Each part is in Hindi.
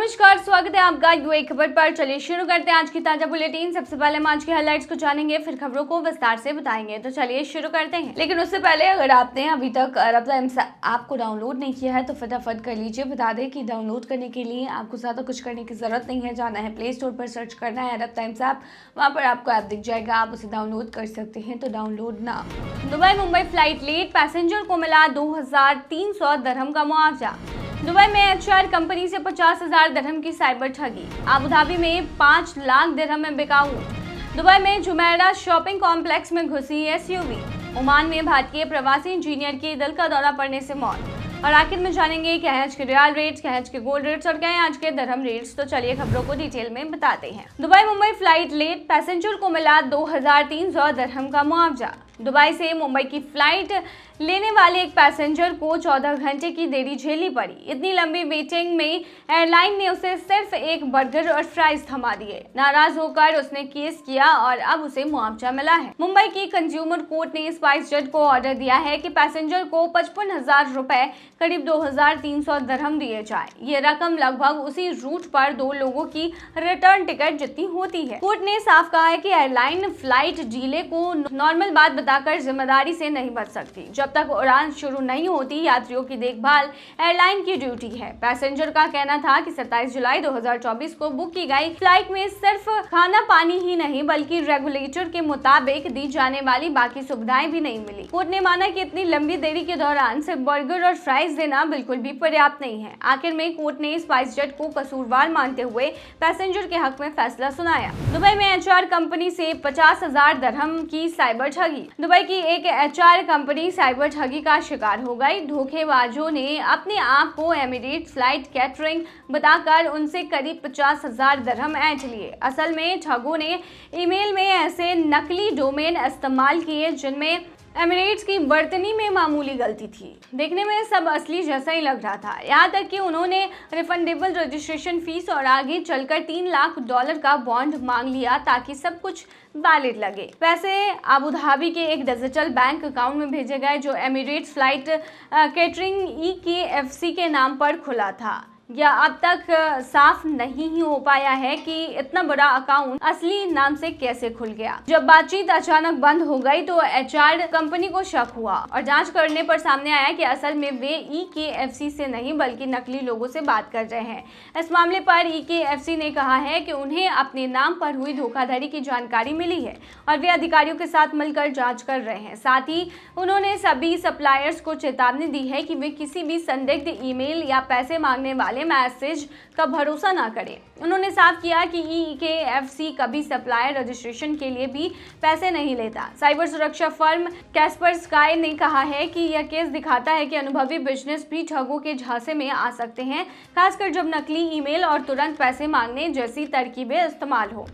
नमस्कार, स्वागत है आपका यूए खबर पर। चलिए शुरू करते हैं आज की ताजा बुलेटिन। सबसे पहले हम आज की हेडलाइंस को जानेंगे, फिर खबरों को विस्तार से बताएंगे। तो चलिए शुरू करते हैं, लेकिन उससे पहले अगर आपने अभी तक रब्ता ऐप को डाउनलोड नहीं किया है तो फटाफट कर लीजिए। बता दें कि डाउनलोड करने के लिए आपको ज़्यादा कुछ करने की जरूरत नहीं है। जाना है प्ले स्टोर पर, सर्च करना है रब्ता ऐप, वहाँ पर आपको ऐप दिख जाएगा, आप उसे डाउनलोड कर सकते हैं। तो डाउनलोड ना। Dubai Mumbai flight late, passenger को मिला 2300 दिरहम का मुआवजा। दुबई में एचआर कंपनी से 50,000 दिरहम की साइबर ठगी। अबू धाबी में 5 लाख दिरहम में बिका ऊंट। दुबई में जुमेरा शॉपिंग कॉम्प्लेक्स में घुसी एसयूवी। ओमान में भारतीय प्रवासी इंजीनियर की दिल का दौरा पड़ने से मौत। और आखिर में जानेंगे क्या है आज के रियाल रेट्स, क्या है आज के गोल्ड रेट्स और क्या है आज के दिरहम रेट्स। तो चलिए खबरों को डिटेल में बताते हैं। Dubai Mumbai flight late, passenger को मिला 2300 दिरहम का मुआवजा। दुबई से मुंबई की फ्लाइट लेने वाले एक पैसेंजर को 14 घंटे की देरी झेलनी पड़ी। इतनी लंबी वेटिंग में एयरलाइन ने उसे सिर्फ एक बर्गर और फ्राइज थमा दिए। नाराज होकर उसने केस किया और अब उसे मुआवजा मिला है। मुंबई की कंज्यूमर कोर्ट ने स्पाइस जेट को ऑर्डर दिया है कि पैसेंजर को 55,000 रुपए, करीब 2300 दिरहम दिए जाए। ये रकम लगभग उसी रूट पर 2 लोगों की रिटर्न टिकट जितनी होती है। कोर्ट ने साफ कहा है कि एयरलाइन फ्लाइट डीले को नॉर्मल बात बताकर जिम्मेदारी से नहीं बच सकती। जब तक उड़ान शुरू नहीं होती, यात्रियों की देखभाल एयरलाइन की ड्यूटी है। पैसेंजर का कहना था कि 27 जुलाई 2024 को बुक की गई फ्लाइट में सिर्फ खाना पानी ही नहीं बल्कि रेगुलेटर के मुताबिक दी जाने वाली बाकी सुविधाएं भी नहीं मिली। कोर्ट ने माना कि इतनी लंबी देरी के दौरान सिर्फ बर्गर और फ्राइज देना बिल्कुल भी पर्याप्त नहीं है। आखिर में कोर्ट ने स्पाइस जेट को कसूरवार मानते हुए पैसेंजर के हक में फैसला सुनाया। दुबई में एचआर कंपनी से 50,000 दिरहम की साइबर ठगी। दुबई की एक एचआर कंपनी साइबर ठगी का शिकार हो गई। धोखेबाजों ने अपने आप को एमिरेट्स फ्लाइट कैटरिंग बताकर उनसे करीब 50,000 दिरहम ऐंठ लिए। असल में ठगों ने ईमेल में ऐसे नकली डोमेन इस्तेमाल किए जिनमें एमिरेट्स की वर्तनी में मामूली गलती थी। देखने में सब असली जैसा ही लग रहा था, यहाँ तक कि उन्होंने रिफंडेबल रजिस्ट्रेशन फीस और आगे चलकर $3 लाख का बॉन्ड मांग लिया ताकि सब कुछ वैलिड लगे। पैसे अबू धाबी के एक डिजिटल बैंक अकाउंट में भेजे गए जो एमिरेट्स फ्लाइट कैटरिंग EKFC के नाम पर खुला था। यह अब तक साफ नहीं ही हो पाया है कि इतना बड़ा अकाउंट असली नाम से कैसे खुल गया। जब बातचीत अचानक बंद हो गई तो एचआर कंपनी को शक हुआ और जांच करने पर सामने आया कि असल में वे EKFC से नहीं बल्कि नकली लोगों से बात कर रहे हैं। इस मामले पर EKFC ने कहा है कि उन्हें अपने नाम पर हुई धोखाधड़ी की जानकारी मिली है और वे अधिकारियों के साथ मिलकर जाँच कर रहे हैं। साथ ही उन्होंने सभी सप्लायर्स को चेतावनी दी है कि वे किसी भी संदिग्ध ईमेल या पैसे मांगने वाले मैसेज का भरोसा ना करें। उन्होंने साफ किया कि EKFC कभी सप्लायर रजिस्ट्रेशन के लिए भी पैसे नहीं लेता। साइबर सुरक्षा फर्म कैस्परस्काई ने कहा है कि यह केस दिखाता है कि अनुभवी बिजनेस भी ठगों के झांसे में आ सकते हैं, खासकर जब नकली ईमेल और तुरंत पैसे मांगने जैसी तरकीबें इस्तेमाल हो।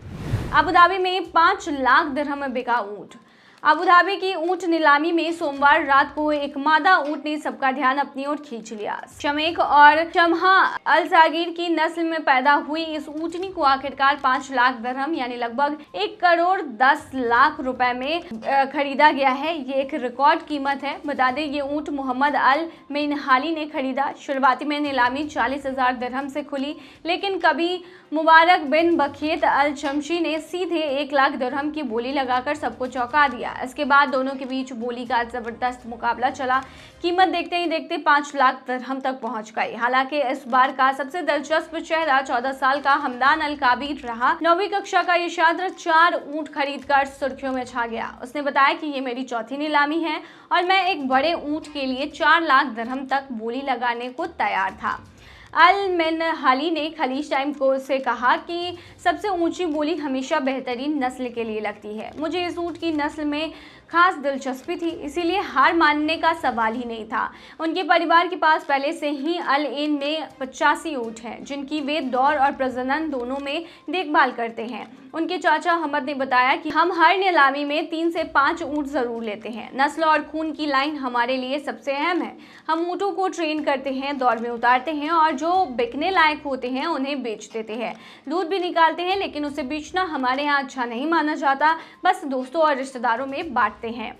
अबू धाबी में 5 लाख दिरहम में बिका ऊंट। अबू धाबी की ऊंट नीलामी में सोमवार रात को एक मादा ऊंट ने सबका ध्यान अपनी ओर खींच लिया। शमेक और शमहा अल सागिर की नस्ल में पैदा हुई इस ऊंटनी को आखिरकार 5 लाख दिरहम यानी लगभग 1 करोड़ 10 लाख रुपए में खरीदा गया है। ये एक रिकॉर्ड कीमत है। बता दें ये ऊंट मोहम्मद अल मेनहाली ने खरीदा। शुरुआती में नीलामी 40,000 दिरहम से खुली, लेकिन कभी मुबारक बिन बखेत अल शमशी ने सीधे 1 लाख दिरहम की बोली लगाकर सबको चौंका दिया। इसके बाद दोनों के बीच बोली का जबरदस्त मुकाबला चला। कीमत देखते ही देखते 5 लाख दिरहम तक पहुंच गई। हालांकि इस बार का सबसे दिलचस्प चेहरा 14 साल का हमदान अल काबीर रहा। 9वीं कक्षा का ये छात्र 4 ऊंट खरीदकर सुर्खियों में छा गया। उसने बताया कि ये मेरी चौथी नीलामी है और मैं एक बड़े ऊंट के लिए 4 लाख दिरहम तक बोली लगाने को तैयार था। अल मेनहाली ने खलीज टाइम को से कहा कि सबसे ऊंची बोली हमेशा बेहतरीन नस्ल के लिए लगती है। मुझे इस ऊंट की नस्ल में खास दिलचस्पी थी, इसीलिए हार मानने का सवाल ही नहीं था। उनके परिवार के पास पहले से ही अल एन में 85 ऊंट हैं, जिनकी वे दौड़ और प्रजनन दोनों में देखभाल करते हैं। उनके चाचा अहमद ने बताया कि हम हर नीलामी में 3 से 5 ऊंट जरूर लेते हैं। नस्ल और खून की लाइन हमारे लिए सबसे अहम है। हम ऊँटों को ट्रेन करते हैं, दौड़ में उतारते हैं और जो बिकने लायक होते हैं उन्हें बेच देते हैं। दूध भी निकालते हैं, लेकिन उसे बेचना हमारे यहाँ अच्छा नहीं माना जाता, बस दोस्तों और रिश्तेदारों में बांटते हैं।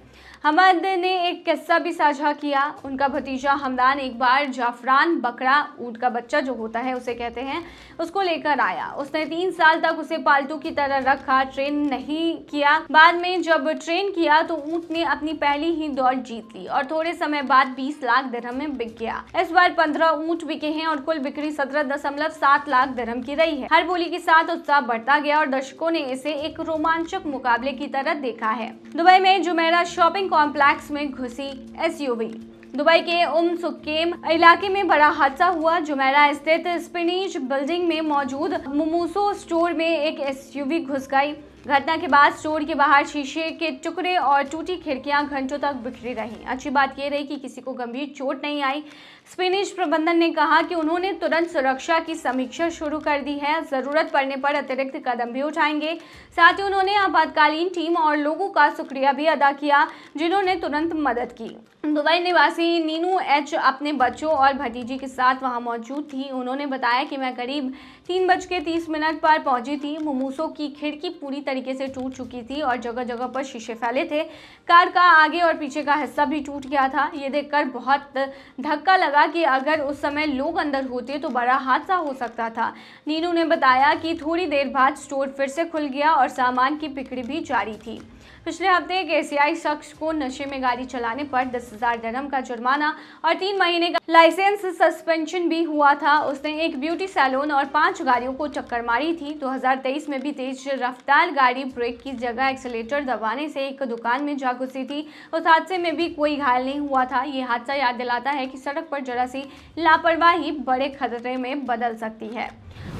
हमद ने एक किस्सा भी साझा किया। उनका भतीजा हमदान एक बार जाफरान बकरा, ऊंट का बच्चा जो होता है उसे कहते हैं, उसको लेकर आया। उसने 3 साल तक उसे पालतू की तरह रखा, ट्रेन नहीं किया। बाद में जब ट्रेन किया तो ऊंट ने अपनी पहली ही दौड़ जीत ली और थोड़े समय बाद 20 लाख दिरहम में बिक गया। इस बार 15 ऊंट बिके हैं और कुल बिक्री 17.7 लाख दिरहम की रही है। हर बोली के साथ उत्साह बढ़ता गया और दर्शकों ने इसे एक रोमांचक मुकाबले की तरह देखा है। दुबई में जुमेरा शॉपिंग कॉम्प्लेक्स में घुसी एसयूवी। दुबई के सुक्केम इलाके में बड़ा हादसा हुआ। जुमेरा स्थित स्पिनिश बिल्डिंग में मौजूद मोमोसो स्टोर में एक एसयूवी घुस गई। घटना के बाद स्टोर के बाहर शीशे के टुकड़े और टूटी खिड़कियां घंटों तक बिखरी रहीं। अच्छी बात यह रही कि किसी को गंभीर चोट नहीं आई। स्पेनिश प्रबंधन ने कहा कि उन्होंने तुरंत सुरक्षा की समीक्षा शुरू कर दी है, जरूरत पड़ने पर अतिरिक्त कदम भी उठाएंगे। साथ ही उन्होंने आपातकालीन टीम और लोगों का शुक्रिया भी अदा किया जिन्होंने तुरंत मदद की। दुबई निवासी नीनू एच अपने बच्चों और भतीजी के साथ वहां मौजूद थी। उन्होंने बताया कि मैं करीब 3:30 पर पहुंची थी। मोमोसो की खिड़की पूरी तरीके से टूट चुकी थी और जगह जगह पर शीशे फैले थे। कार का आगे और पीछे का हिस्सा भी टूट गया था। ये देखकर बहुत धक्का लगा कि अगर उस समय लोग अंदर होते तो बड़ा हादसा हो सकता था। नीनू ने बताया कि थोड़ी देर बाद स्टोर फिर से खुल गया और सामान की बिक्री भी जारी थी। पिछले हफ्ते एक एशियाई शख्स को नशे में गाड़ी चलाने पर 10,000 दिरहम का जुर्माना और 3 महीने का लाइसेंस सस्पेंशन भी हुआ था। उसने एक ब्यूटी सैलून और 5 गाड़ियों को टक्कर मारी थी। 2023 में भी तेज रफ्तार गाड़ी ब्रेक की जगह एक्सीलेटर दबाने से एक दुकान में जा घुसी थी। उस हादसे में भी कोई घायल नहीं हुआ था। ये हादसा याद दिलाता है कि सड़क पर जरा सी लापरवाही बड़े खतरे में बदल सकती है।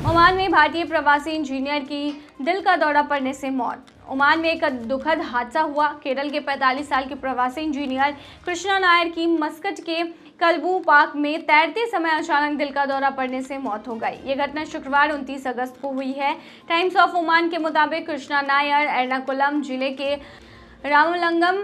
ओमान में भारतीय प्रवासी इंजीनियर की दिल का दौरा पड़ने से मौत। ओमान में एक दुखद हादसा हुआ। केरल के 45 साल के प्रवासी इंजीनियर कृष्णा नायर की मस्कट के कलबू पार्क में तैरते समय अचानक दिल का दौरा पड़ने से मौत हो गई। ये घटना शुक्रवार 29 अगस्त को हुई है। टाइम्स ऑफ ओमान के मुताबिक कृष्णा नायर एर्नाकुलम जिले के रामलंगम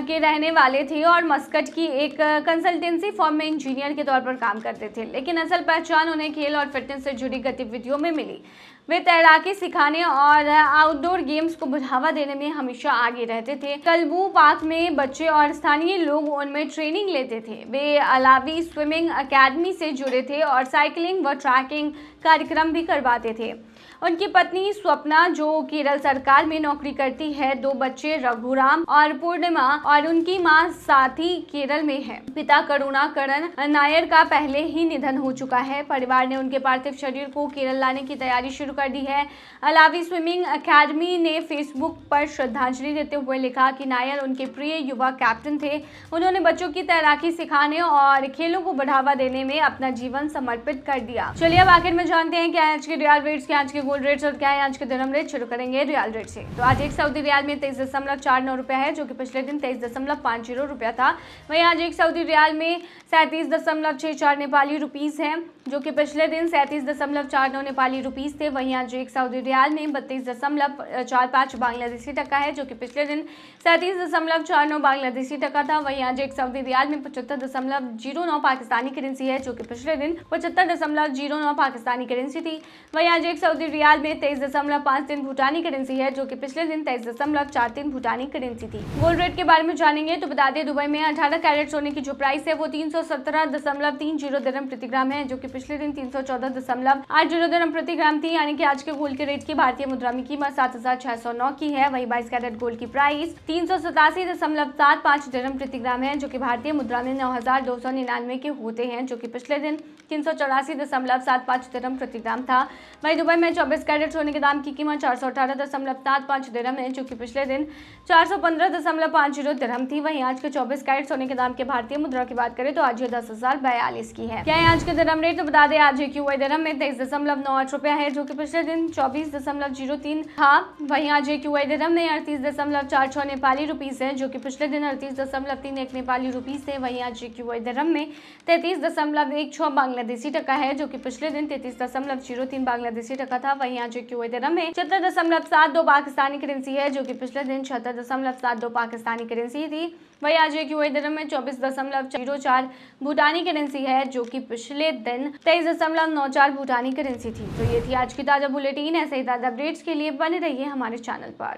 के रहने वाले थे और मस्कट की एक कंसल्टेंसी फर्म में इंजीनियर के तौर पर काम करते थे, लेकिन असल पहचान उन्हें खेल और फिटनेस से जुड़ी गतिविधियों में मिली। वे तैराकी सिखाने और आउटडोर गेम्स को बढ़ावा देने में हमेशा आगे रहते थे। कलबू पार्क में बच्चे और स्थानीय लोग उनमें ट्रेनिंग लेते थे। वे अलावी स्विमिंग अकेडमी से जुड़े थे और साइकिलिंग व ट्रैकिंग कार्यक्रम भी करवाते थे। उनकी पत्नी स्वप्ना जो केरल सरकार में नौकरी करती है, 2 बच्चे रघुराम और पूर्णिमा और उनकी मां साथी केरल में है। पिता करुणाकरण नायर का पहले ही निधन हो चुका है। परिवार ने उनके पार्थिव शरीर को केरल लाने की तैयारी शुरू कर दी है। अलावी स्विमिंग अकेडमी ने फेसबुक पर श्रद्धांजलि देते हुए लिखा कि नायर उनके प्रिय युवा कैप्टन थे। उन्होंने बच्चों की तैराकी सिखाने और खेलों को बढ़ावा देने में अपना जीवन समर्पित कर दिया। चलिए अब आखिर में जानते हैं क्या आज के रियल रेट्स, क्या आज के गोल्ड रेट्स और क्या है आज के दिरहम रेट। शुरू करेंगे रियल रेट से। तो आज एक सऊदी रियाल में 23.49 रुपया है, जो कि पिछले दिन 23.50 रुपया था। वहीं आज एक सऊदी रियाल में 37.64 नेपाली रुपीस है, जो कि पिछले दिन 37.49 नेपाली रुपीस थे। वहीं आज एक सऊदी रियाल में 32.45 बांग्लादेशी टका है, जो कि पिछले दिन 37.49 बांग्लादेशी टका था। वहीं आज एक सऊदी रियाल में 75.09 पाकिस्तानी करेंसी है, जो कि पिछले दिन 75.09 पाकिस्तानी करेंसी थी। वहीं आज एक सऊदी रियाल में 23.53 भूटानी करेंसी है, जो कि पिछले दिन 23.43 भूटानी करेंसी थी। गोल्ड रेट के बारे में जानेंगे तो बता दें दुबई में 18 कैरेट सोने की जो प्राइस है वो 317.30 दिरहम प्रति ग्राम है, जो कि पिछले दिन 314.80 दिरहम प्रति ग्राम थी। यानी कि आज के गोल्ड के रेट की भारतीय मुद्रा में कीमत 7,609 की है। वहीं 22 कैरेट गोल्ड की प्राइस 387.75 दिरहम प्रति ग्राम है, जो कि भारतीय मुद्रा में 9,299 के होते हैं, जो कि पिछले दिन 384.75 दिरहम प्रति ग्राम था। वहीं दुबई में 24 कैरेट सोने के दाम की कीमत 418.75 दिरहम है, जो कि पिछले दिन 415.50 दिरहम थी। वहीं आज के 24 कैरेट सोने के दाम के भारतीय मुद्रा की बात करें तो आज ये 10,042 की है। क्या है आज के दिरहम रेट, तो बता दें आज एक यूएई दिरहम में 23.98 रुपया है, जो कि पिछले दिन 24.03 था। वहीं आज एक यूएई दिरहम में 38.46 नेपाली रुपीस है, जो कि पिछले दिन 38.31 नेपाली रुपीस थे। वहीं आज एक यूएई दिरहम में 33.16 बांग्लादेशी टका है, जो कि पिछले दिन 33.03 बांग्लादेशी टका था। वहीं आज एक यूएई दिरहम में 76.72 पाकिस्तानी करेंसी है, जो कि पिछले दिन 76.72 पाकिस्तानी करेंसी थी। वहीं आज एक यूएई दिरहम में 24.04 भूटानी करेंसी है, जो कि पिछले दिन 23.94 भूटानी करेंसी थी। तो ये थी आज की ताजा बुलेटिन। ऐसे ही ताजा अपडेट्स के लिए बने रहिए हमारे चैनल पर।